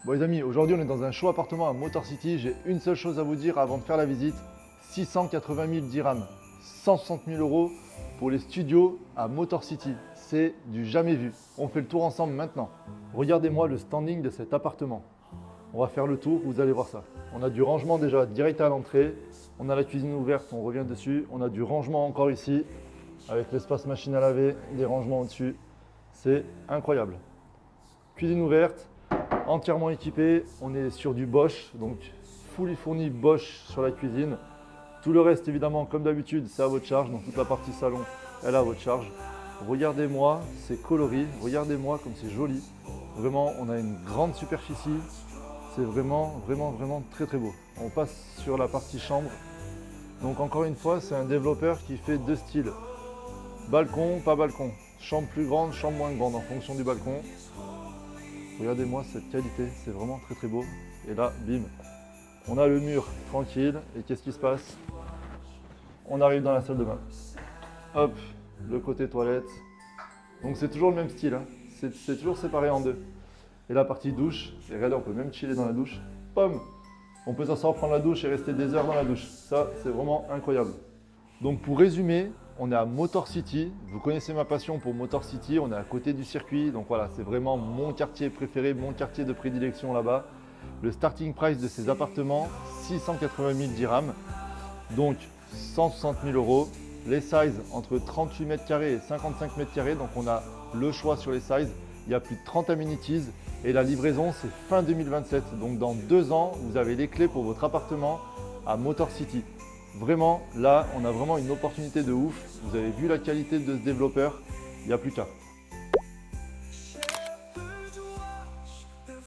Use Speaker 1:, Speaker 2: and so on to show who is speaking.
Speaker 1: Bon les amis, aujourd'hui on est dans un show appartement à Motor City. J'ai une seule chose à vous dire avant de faire la visite. 680 000 dirhams, 160 000 euros pour les studios à Motor City. C'est du jamais vu. On fait le tour ensemble maintenant. Regardez-moi le standing de cet appartement. On va faire le tour, vous allez voir ça. On a du rangement déjà direct à l'entrée. On a la cuisine ouverte, on revient dessus. On a du rangement encore ici, avec l'espace machine à laver, des rangements au-dessus. C'est incroyable. Cuisine ouverte, entièrement équipée. On est sur du Bosch, donc fully fourni Bosch sur la cuisine. Tout le reste, évidemment, comme d'habitude, c'est à votre charge. Donc toute la partie salon, elle est à votre charge. Regardez-moi, c'est coloré. Regardez-moi comme c'est joli. Vraiment, on a une grande superficie. C'est vraiment très très beau. On passe sur la partie chambre. Donc encore une fois, c'est un développeur qui fait deux styles. Balcon, pas balcon. Chambre plus grande, chambre moins grande en fonction du balcon. Regardez-moi cette qualité, c'est vraiment très très beau. Et là, bim, on a le mur tranquille. Et qu'est-ce qui se passe? On arrive dans la salle de bain. Hop, le côté toilette. Donc c'est toujours le même style, hein. C'est toujours séparé en deux. Et la partie douche, et regardez, on peut même chiller dans la douche. Pomme! On peut s'asseoir, prendre la douche et rester des heures dans la douche. Ça, c'est vraiment incroyable. Donc pour résumer, on est à Motor City. Vous connaissez ma passion pour Motor City. On est à côté du circuit. Donc voilà, c'est vraiment mon quartier préféré, mon quartier de prédilection là-bas. Le starting price de ces appartements, 680 000 dirhams. Donc 160 000 euros. Les sizes entre 38 mètres carrés et 55 mètres carrés. Donc on a le choix sur les sizes. Il y a plus de 30 amenities et la livraison c'est fin 2027. Donc dans 2 ans, vous avez les clés pour votre appartement à Motor City. Vraiment, là, on a vraiment une opportunité de ouf. Vous avez vu la qualité de ce développeur, il n'y a plus qu'à.